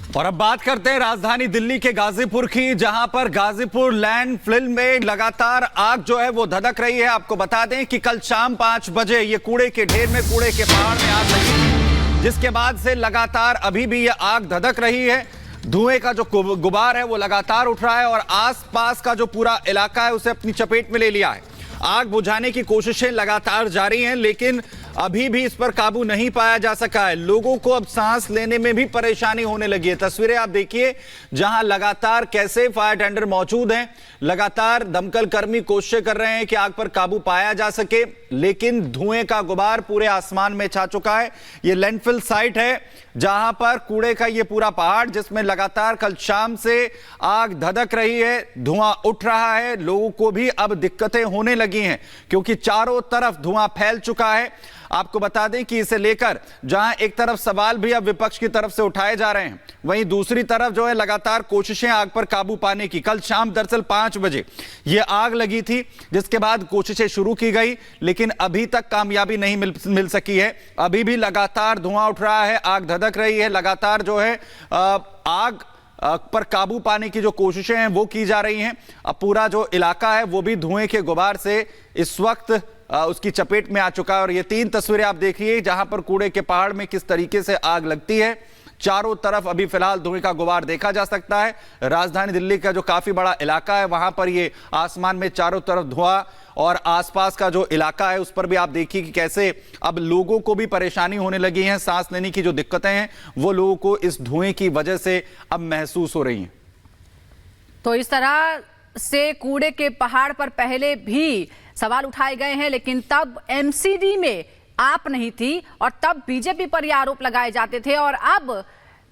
और अब बात करते हैं राजधानी दिल्ली के गाजीपुर की, जहां पर गाजीपुर लैंडफिल में लगातार आग जो है वो धधक रही है। आपको बता दें कि कल शाम 5 बजे ये कूड़े के ढेर में, कूड़े के पहाड़ में आग लगी थी, जिसके बाद से लगातार अभी भी ये आग धधक रही है। धुएं का जो गुबार है वो लगातार उठ रहा है और आसपास का जो पूरा इलाका है उसे अपनी चपेट में ले लिया है। आग बुझाने की कोशिशें लगातार जारी हैं, लेकिन अभी भी इस पर काबू नहीं पाया जा सका है। लोगों को अब सांस लेने में भी परेशानी होने लगी है। तस्वीरें आप देखिए, जहां लगातार कैसे फायर टेंडर मौजूद हैं, लगातार दमकल कर्मी कोशिशें कर रहे हैं कि आग पर काबू पाया जा सके, लेकिन धुएं का गुबार पूरे आसमान में छा चुका है। यह लैंडफिल साइट है जहां पर कूड़े का यह पूरा पहाड़, जिसमें लगातार कल शाम से आग धधक रही है, धुआं उठ रहा है। लोगों को भी अब दिक्कतें होने लगी हैं क्योंकि चारों तरफ धुआं फैल चुका है। आपको बता दें कि इसे लेकर जहां एक तरफ सवाल भी अब विपक्ष की तरफ से उठाए जा रहे हैं, वहीं दूसरी तरफ जो है लगातार कोशिशें आग पर काबू पाने की। कल शाम दरअसल 5 बजे यह आग लगी थी, जिसके बाद कोशिशें शुरू की गई, लेकिन अभी तक कामयाबी नहीं मिल सकी है। अभी भी लगातार धुआं उठ रहा है, आग धधक रही है, लगातार जो है आग पर काबू पाने की जो कोशिशें हैं वो की जा रही हैं। अब पूरा जो इलाका है वो भी धुएं के गुबार से इस वक्त उसकी चपेट में आ चुका है। और ये 3 तस्वीरें आप देखिए जहां पर कूड़े के पहाड़ में किस तरीके से आग लगती है। चारों तरफ अभी फिलहाल धुएं का गुबार देखा जा सकता है। राजधानी दिल्ली का जो काफी बड़ा इलाका है वहां पर ये आसमान में चारों तरफ धुआं, और आसपास का जो इलाका है उस पर भी आप देखिए कि कैसे अब लोगों को भी परेशानी होने लगी है। सांस लेने की जो दिक्कतें हैं वो लोगों को इस धुएं की वजह से अब महसूस हो रही हैं। तो इस तरह से कूड़े के पहाड़ पर पहले भी सवाल उठाए गए हैं, लेकिन तब एमसीडी में आप नहीं थी और तब बीजेपी पर ये आरोप लगाए जाते थे, और अब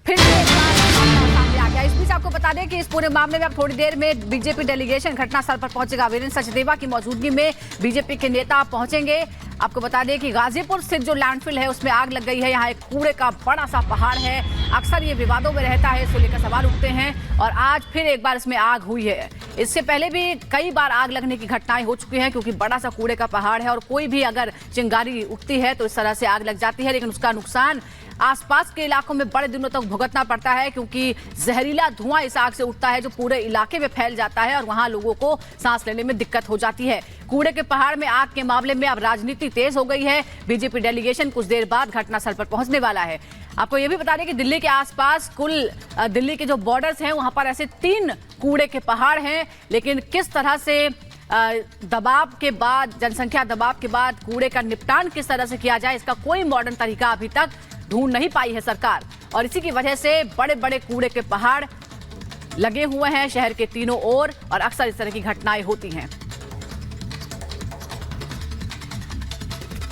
फिर से सामने आ गया। इस बीच आपको बता दें कि इस पूरे मामले में अब थोड़ी देर में बीजेपी डेलीगेशन घटनास्थल पर पहुंचेगा। वीरेंद्र सचदेवा की मौजूदगी में बीजेपी के नेता पहुंचेंगे। आपको बता दें कि गाजीपुर स्थित जो लैंडफिल है उसमें आग लग गई है। यहाँ एक कूड़े का बड़ा सा पहाड़ है, अक्सर ये विवादों में रहता है, इसको लेकर सवाल उठते हैं, और आज फिर एक बार इसमें आग हुई है। इससे पहले भी कई बार आग लगने की घटनाएं हो चुकी हैं, क्योंकि बड़ा सा कूड़े का पहाड़ है और कोई भी अगर चिंगारी उठती है तो इस तरह से आग लग जाती है, लेकिन उसका नुकसान आसपास के इलाकों में बड़े दिनों तक भुगतना पड़ता है, क्योंकि जहरीला धुआं इस आग से उठता है जो पूरे इलाके में फैल जाता है और वहां लोगों को सांस लेने में दिक्कत हो जाती है। कूड़े के पहाड़ में आग के मामले में अब राजनीति तेज हो गई है। बीजेपी डेलीगेशन कुछ देर बाद घटनास्थल पर पहुंचने वाला है। आपको यह भी बता दें कि दिल्ली के आसपास कुल दिल्ली के जो बॉर्डर्स हैं वहां पर ऐसे 3 कूड़े के पहाड़ हैं, लेकिन किस तरह से दबाव के बाद, जनसंख्या दबाव के बाद कूड़े का निपटान किस तरह से किया जाए, इसका कोई मॉडर्न तरीका अभी तक ढूंढ नहीं पाई है सरकार, और इसी की वजह से बड़े बड़े कूड़े के पहाड़ लगे हुए हैं शहर के तीनों ओर, और अक्सर इस तरह की घटनाएं होती हैं।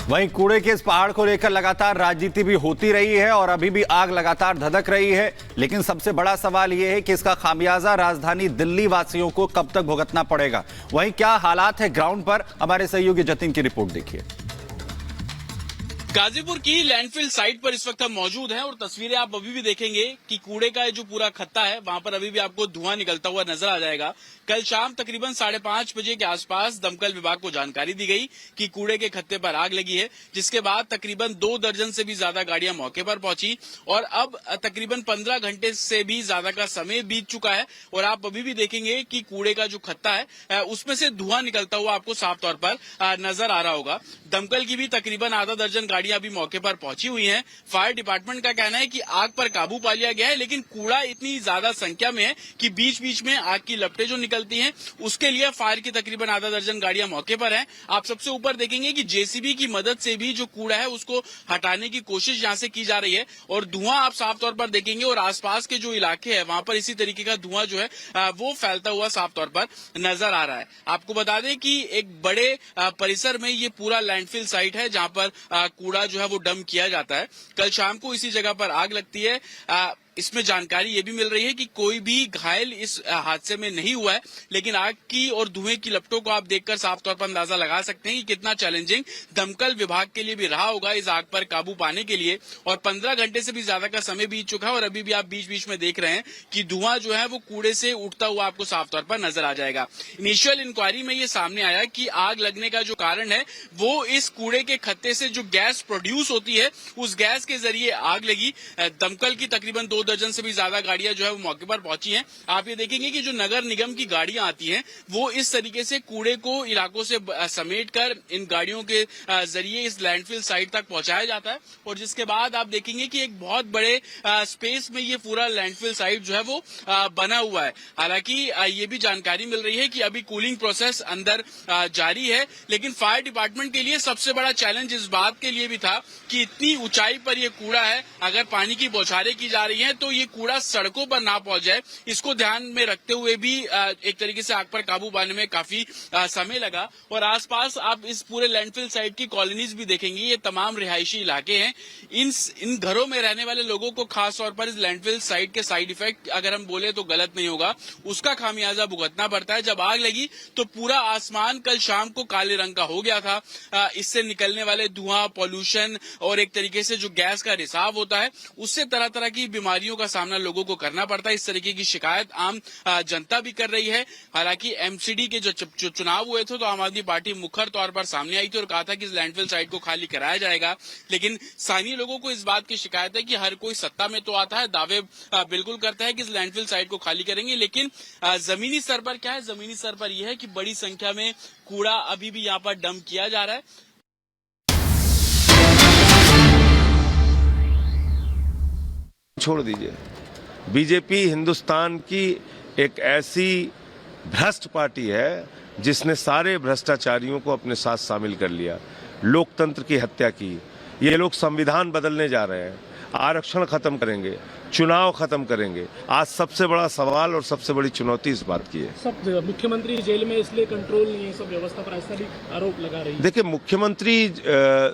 वहीं कूड़े के इस पहाड़ को लेकर लगातार राजनीति भी होती रही है और अभी भी आग लगातार धधक रही है, लेकिन सबसे बड़ा सवाल यह है कि इसका खामियाजा राजधानी दिल्ली वासियों को कब तक भुगतना पड़ेगा। वहीं क्या हालात है ग्राउंड पर, हमारे सहयोगी जतिन की रिपोर्ट देखिए। गाजीपुर की लैंडफिल साइट पर इस वक्त हम मौजूद हैं और तस्वीरें आप अभी भी देखेंगे कि कूड़े का जो पूरा खत्ता है वहां पर अभी भी आपको धुआं निकलता हुआ नजर आ जाएगा। कल शाम तकरीबन 5:30 बजे के आसपास दमकल विभाग को जानकारी दी गई कि कूड़े के खत्ते पर आग लगी है, जिसके बाद तकरीबन 2 दर्जन से भी ज्यादा गाड़ियां मौके पर पहुंची और अब तकरीबन 15 घंटे से भी ज्यादा का समय बीत चुका है और आप अभी भी देखेंगे कि कूड़े का जो खत्ता है उसमें से धुआं निकलता हुआ आपको साफ तौर पर नजर आ रहा होगा। दमकल की भी तकरीबन आधा दर्जन गाड़ियां अभी मौके पर पहुंची हुई हैं। फायर डिपार्टमेंट का कहना है कि आग पर काबू पा लिया गया है, लेकिन कूड़ा इतनी ज्यादा संख्या में है कि बीच बीच में आग की लपटें जो निकलती हैं उसके लिए फायर की तकरीबन आधा दर्जन गाड़ियां मौके पर हैं। आप सबसे ऊपर देखेंगे कि जेसीबी की मदद से भी जो कूड़ा है उसको हटाने की कोशिश यहां से की जा रही है और धुआं आप साफ तौर पर देखेंगे और आसपास के जो इलाके हैं वहां पर इसी तरीके का धुआं जो है वो फैलता हुआ साफ तौर पर नजर आ रहा है। आपको बता दें कि एक बड़े परिसर में ये पूरा लैंडफिल साइट है जहां पर कूड़ा जो है वो डंप किया जाता है। कल शाम को इसी जगह पर आग लगती है। इसमें जानकारी ये भी मिल रही है कि कोई भी घायल इस हादसे में नहीं हुआ है, लेकिन आग की और धुएं की लपटों को आप देखकर साफ तौर पर अंदाजा लगा सकते हैं कि कितना चैलेंजिंग दमकल विभाग के लिए भी रहा होगा इस आग पर काबू पाने के लिए। और 15 घंटे से भी ज्यादा का समय बीत चुका है और अभी भी आप बीच बीच में देख रहे हैं कि धुआं जो है वो कूड़े से उठता हुआ आपको साफ तौर पर नजर आ जाएगा। इनिशियल इंक्वायरी में ये सामने आया कि आग लगने का जो कारण है वो इस कूड़े के खत्ते से जो गैस प्रोड्यूस होती है उस गैस के जरिए आग लगी। दमकल की तकरीबन 2 दर्जन से भी ज्यादा गाड़ियां जो है वो मौके पर पहुंची हैं। आप ये देखेंगे कि जो नगर निगम की गाड़ियां आती हैं वो इस तरीके से कूड़े को इलाकों से समेटकर इन गाड़ियों के जरिए इस लैंडफिल साइट तक पहुंचाया जाता है और जिसके बाद आप देखेंगे कि एक बहुत बड़े स्पेस में ये पूरा लैंडफिल साइट जो है वो बना हुआ है। हालांकि ये भी जानकारी मिल रही है कि अभी कूलिंग प्रोसेस अंदर जारी है, लेकिन फायर डिपार्टमेंट के लिए सबसे बड़ा चैलेंज इस बात के लिए भी था कि इतनी ऊंचाई पर ये कूड़ा है, अगर पानी की बौछारें की जा रही हैं तो ये कूड़ा सड़कों पर ना पहुंच जाए। इसको ध्यान में रखते हुए भी एक तरीके से आग पर काबू पाने में काफी समय लगा और आसपास आप इस पूरे लैंडफिल साइट की कॉलोनीज भी देखेंगे, ये तमाम रिहायशी इलाके हैं। इन घरों में रहने वाले लोगों को खास तौर पर इस लैंडफिल साइट के साइड इफेक्ट, अगर हम बोले तो गलत नहीं होगा, उसका खामियाजा भुगतना पड़ता है। जब आग लगी तो पूरा आसमान कल शाम को काले रंग का हो गया था। इससे निकलने वाले धुआं, पॉल्यूशन और एक तरीके से जो गैस का रिसाव होता है उससे तरह तरह की बीमारियों का सामना लोगों को करना पड़ता है। इस तरीके की शिकायत आम जनता भी कर रही है। हालांकि एमसीडी के जो चुनाव हुए थे तो आम आदमी पार्टी मुखर तौर पर सामने आई थी और कहा था कि इस लैंडफिल साइट को खाली कराया जाएगा, लेकिन स्थानीय लोगों को इस बात की शिकायत है कि हर कोई सत्ता में तो आता है, दावे बिल्कुल करता है कि इस लैंडफिल साइट को खाली करेंगे, लेकिन जमीनी स्तर पर क्या है, जमीनी स्तर पर यह है कि बड़ी संख्या में कूड़ा अभी भी यहाँ पर डंप किया जा रहा है। छोड़ दीजिए, बीजेपी हिंदुस्तान की एक ऐसी भ्रष्ट पार्टी है जिसने सारे भ्रष्टाचारियों को अपने साथ शामिल कर लिया, लोकतंत्र की हत्या की। ये लोग संविधान बदलने जा रहे हैं, आरक्षण खत्म करेंगे, चुनाव खत्म करेंगे। आज सबसे बड़ा सवाल और सबसे बड़ी चुनौती इस बात की है। सब मुख्यमंत्री जेल में इसलिए कंट्रोल नहीं है, सब व्यवस्था पर ऐसा भी आरोप लगा रही है। देखिए, मुख्यमंत्री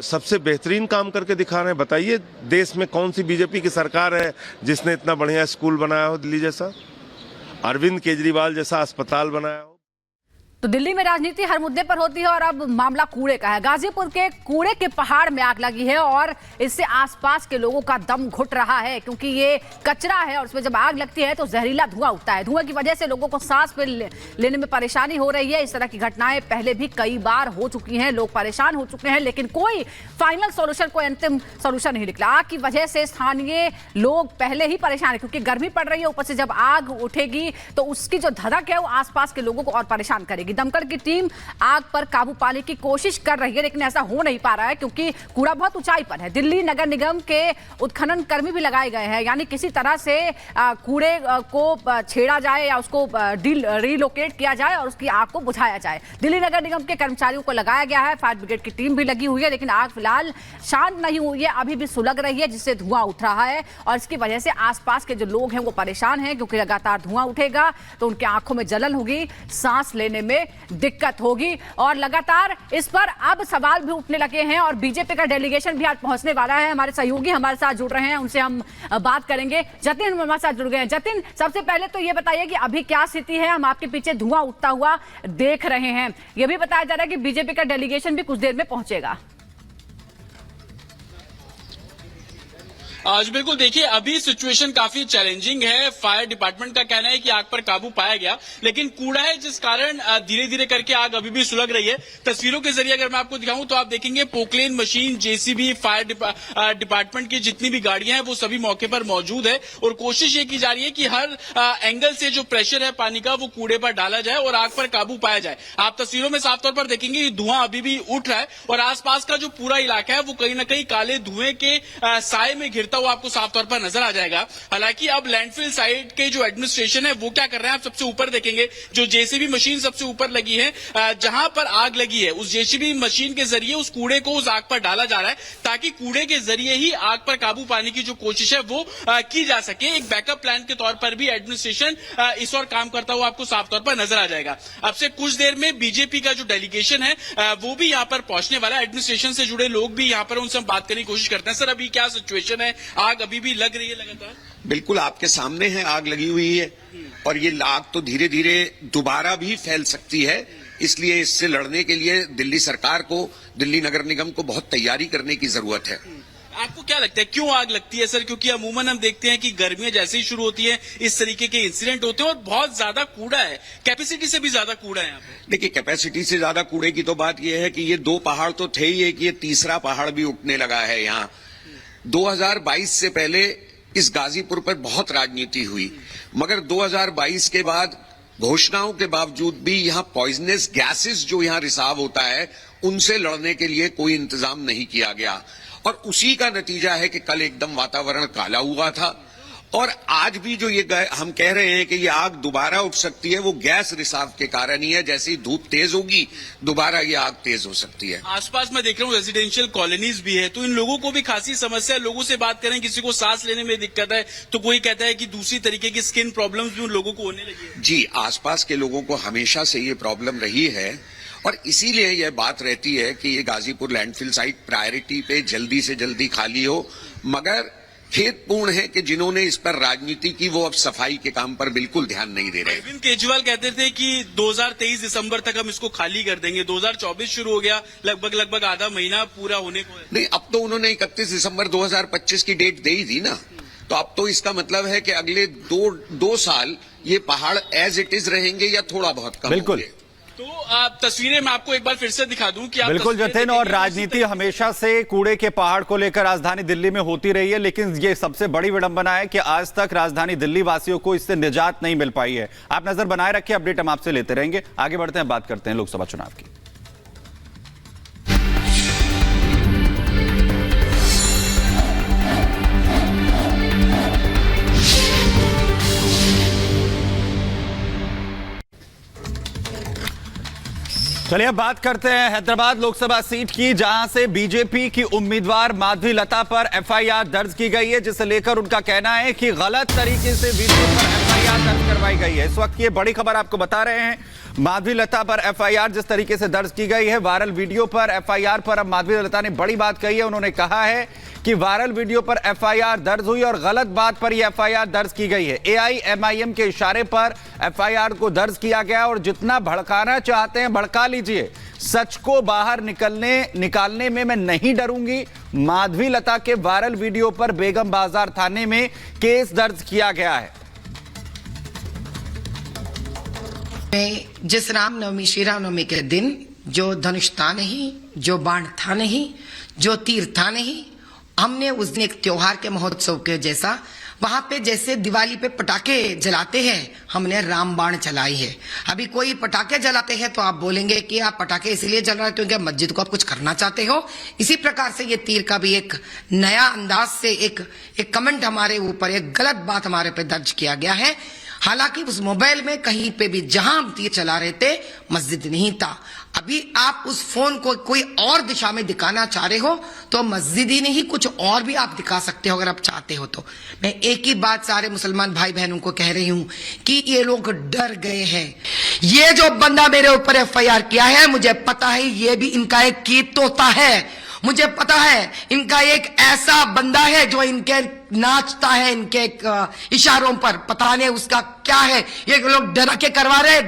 सबसे बेहतरीन काम करके दिखा रहे हैं। बताइए, देश में कौन सी बीजेपी की सरकार है जिसने इतना बढ़िया स्कूल बनाया हो, दिल्ली जैसा, अरविंद केजरीवाल जैसा अस्पताल बनाया हो। तो दिल्ली में राजनीति हर मुद्दे पर होती है और अब मामला कूड़े का है। गाजीपुर के कूड़े के पहाड़ में आग लगी है और इससे आसपास के लोगों का दम घुट रहा है, क्योंकि ये कचरा है और उसमें जब आग लगती है तो जहरीला धुआं उठता है। धुएं की वजह से लोगों को सांस लेने में परेशानी हो रही है। इस तरह की घटनाएं पहले भी कई बार हो चुकी हैं, लोग परेशान हो चुके हैं, लेकिन कोई फाइनल सोल्यूशन, कोई अंतिम सोल्यूशन नहीं निकला। आग की वजह से स्थानीय लोग पहले ही परेशान है, क्योंकि गर्मी पड़ रही है, ऊपर से जब आग उठेगी तो उसकी जो धधक है वो आसपास के लोगों को और परेशान करेगी। दमकल की टीम आग पर काबू पाने की कोशिश कर रही है, लेकिन ऐसा हो नहीं पा रहा है क्योंकि कूड़ा बहुत ऊंचाई पर है। दिल्ली नगर निगम के उत्खनन कर्मी भी लगाए गए हैं, यानी किसी तरह से कूड़े को छेड़ा जाए या उसको रिलोकेट किया जाए और उसकी आग को बुझाया जाए। दिल्ली नगर निगम के कर्मचारियों को लगाया गया है, फायर ब्रिगेड की टीम भी लगी हुई है, लेकिन आग फिलहाल शांत नहीं हुई है, अभी भी सुलग रही है, जिससे धुआं उठ रहा है और इसकी वजह से आसपास के जो लोग हैं वो परेशान हैं, क्योंकि लगातार धुआं उठेगा तो उनकी आंखों में जलन होगी, सांस लेने में दिक्कत होगी और लगातार इस पर अब सवाल भी उठने लगे हैं। और बीजेपी का डेलीगेशन भी आज पहुंचने वाला है। हमारे सहयोगी हमारे साथ जुड़ रहे हैं, उनसे हम बात करेंगे। जतिन हमारे साथ जुड़ गए हैं। जतिन, सबसे पहले तो ये बताइए कि अभी क्या स्थिति है? हम आपके पीछे धुआं उठता हुआ देख रहे हैं, यह भी बताया जा रहा है कि बीजेपी का डेलीगेशन भी कुछ देर में पहुंचेगा। आज बिल्कुल देखिए, अभी सिचुएशन काफी चैलेंजिंग है। फायर डिपार्टमेंट का कहना है कि आग पर काबू पाया गया, लेकिन कूड़ा है जिस कारण धीरे धीरे करके आग अभी भी सुलग रही है। तस्वीरों के जरिए अगर मैं आपको दिखाऊं तो आप देखेंगे Poclain machine, JCB, fire department की जितनी भी गाड़ियां हैं वो सभी मौके पर मौजूद है और कोशिश ये की जा रही है कि हर एंगल से जो प्रेशर है पानी का वो कूड़े पर डाला जाए और आग पर काबू पाया जाए। आप तस्वीरों में साफ तौर पर देखेंगे धुआं अभी भी उठ रहा है और आसपास का जो पूरा इलाका है वो कहीं ना कहीं काले धुएं के साए में घिरता हुआ आपको साफ तौर पर नजर आ जाएगा। हालांकि अब लैंडफिल साइट के जो एडमिनिस्ट्रेशन है वो क्या कर रहे हैं, आप सबसे ऊपर देखेंगे जो जेसीबी मशीन सबसे ऊपर लगी है, जहां पर आग लगी है उस जेसीबी मशीन के जरिए उस कूड़े को उस आग पर डाला जा रहा है, ताकि कूड़े के जरिए ही आग पर काबू पाने की जो कोशिश है वो की जा सके। एक बैकअप प्लान के तौर पर भी एडमिनिस्ट्रेशन इस और काम करता हुआ आपको साफ तौर पर नजर आ जाएगा। अब से कुछ देर में बीजेपी का जो डेलीगेशन है वो भी यहाँ पर पहुंचने वाला है। एडमिनिस्ट्रेशन से जुड़े लोग भी यहाँ पर उनसे हम बात करने की कोशिश करते हैं। सर, अभी क्या सिचुएशन है? आग अभी भी लग रही है लगातार? बिल्कुल आपके सामने है, आग लगी हुई है और ये आग तो धीरे धीरे दोबारा भी फैल सकती है, इसलिए इससे लड़ने के लिए दिल्ली सरकार को, दिल्ली नगर निगम को बहुत तैयारी करने की जरूरत है। आपको क्या लगता है क्यों आग लगती है सर? क्योंकि अमूमन हम देखते हैं कि गर्मियां जैसे ही शुरू होती है इस तरीके के इंसिडेंट होते हैं और बहुत ज्यादा कूड़ा है, कैपेसिटी से भी ज्यादा कूड़ा है यहाँ पे। देखिए, कैपेसिटी से ज्यादा कूड़े की तो बात यह है कि ये 2 पहाड़ तो थे ही, एक ये तीसरा पहाड़ भी उठने लगा है यहाँ। 2022 से पहले इस गाजीपुर पर बहुत राजनीति हुई, मगर 2022 के बाद घोषणाओं के बावजूद भी यहां पॉइजनस गैसेस जो यहां रिसाव होता है उनसे लड़ने के लिए कोई इंतजाम नहीं किया गया, और उसी का नतीजा है कि कल एकदम वातावरण काला हुआ था। और आज भी जो ये हम कह रहे हैं कि ये आग दोबारा उठ सकती है, वो गैस रिसाव के कारण ही है। जैसे ही धूप तेज होगी दोबारा ये आग तेज हो सकती है। आसपास मैं देख रहा हूँ रेजिडेंशियल कॉलोनीज भी है, तो इन लोगों को भी खासी समस्या है। लोगों से बात करें, किसी को सांस लेने में दिक्कत है, तो कोई कहता है कि दूसरी तरीके की स्किन प्रॉब्लम्स भी उन लोगों को होने लगी है। जी, आसपास के लोगों को हमेशा से ये प्रॉब्लम रही है, और इसीलिए यह बात रहती है कि ये गाजीपुर लैंडफिल साइट प्रायोरिटी पे जल्दी से जल्दी खाली हो। मगर खेदपूर्ण है कि जिन्होंने इस पर राजनीति की वो अब सफाई के काम पर बिल्कुल ध्यान नहीं दे रहे। अरविंद केजरीवाल कहते थे कि 2023 दिसंबर तक हम इसको खाली कर देंगे। 2024 शुरू हो गया, लगभग आधा महीना पूरा होने को है। नहीं, अब तो उन्होंने 31 दिसंबर 2025 की डेट दे ही दी ना, तो अब तो इसका मतलब है कि अगले दो साल ये पहाड़ एज इट इज रहेंगे या थोड़ा बहुत कम बिल्कुल। होंगे। तो आप तस्वीरें मैं आपको एक बार फिर से दिखा दूं कि आप बिल्कुल तस्वीरें जतिन, और देखेंगे, राजनीति हमेशा से कूड़े के पहाड़ को लेकर राजधानी दिल्ली में होती रही है, लेकिन ये सबसे बड़ी विडंबना है कि आज तक राजधानी दिल्ली वासियों को इससे निजात नहीं मिल पाई है। आप नजर बनाए रखिए, अपडेट हम आपसे लेते रहेंगे। आगे बढ़ते हैं, बात करते हैं लोकसभा चुनाव की। चलिए अब बात करते हैं हैदराबाद लोकसभा सीट की, जहां से बीजेपी की उम्मीदवार माधवी लता पर एफआईआर दर्ज की गई है, जिसे लेकर उनका कहना है कि गलत तरीके से वीडियो पर एफआईआर दर्ज करवाई गई है। इस वक्त ये बड़ी खबर आपको बता रहे हैं, माधवी लता पर एफआईआर जिस तरीके से दर्ज की गई है, वायरल वीडियो पर एफआईआर पर अब माधवी लता ने बड़ी बात कही है। उन्होंने कहा है कि वायरल वीडियो पर एफआईआर दर्ज हुई और गलत बात पर यह एफआईआर दर्ज की गई है। एआईएमआईएम के इशारे पर एफआईआर को दर्ज किया गया और जितना भड़काना चाहते हैं भड़का लीजिए, सच को बाहर निकालने में मैं नहीं डरूंगी। माधवी लता के वायरल वीडियो पर बेगम बाजार थाने में केस दर्ज किया गया है। जिस रामनवमी श्री रामनवमी के दिन जो धनुष था नहीं, जो बाण था नहीं, जो तीर था नहीं, हमने उस दिन एक त्योहार के महोत्सव के जैसा वहां पे जैसे दिवाली पे पटाखे जलाते हैं, हमने राम बाण चलाई है। अभी कोई पटाखे जलाते हैं तो आप बोलेंगे कि आप पटाखे इसलिए जला रहे हो क्योंकि मस्जिद को आप कुछ करना चाहते हो। इसी प्रकार से ये तीर का भी एक नया अंदाज से एक कमेंट हमारे ऊपर, एक गलत बात हमारे पे दर्ज किया गया है। हालांकि उस मोबाइल में कहीं पे भी जहां हम तीर चला रहे थे मस्जिद नहीं था। अभी आप उस फोन को कोई और दिशा में दिखाना चाह रहे हो तो मस्जिद ही नहीं कुछ और भी आप दिखा सकते हो अगर आप चाहते हो तो। मैं एक ही बात सारे मुसलमान भाई बहनों को कह रही हूं कि ये लोग डर गए हैं। ये जो बंदा मेरे ऊपर एफआईआर किया है, मुझे पता है ये भी इनका एक कीत तोता है। मुझे पता है इनका एक ऐसा बंदा है जो इनके नाचता है इनके इशारों पर, पता नहीं उसका क्या है। ये लोग डरा के करवा रहे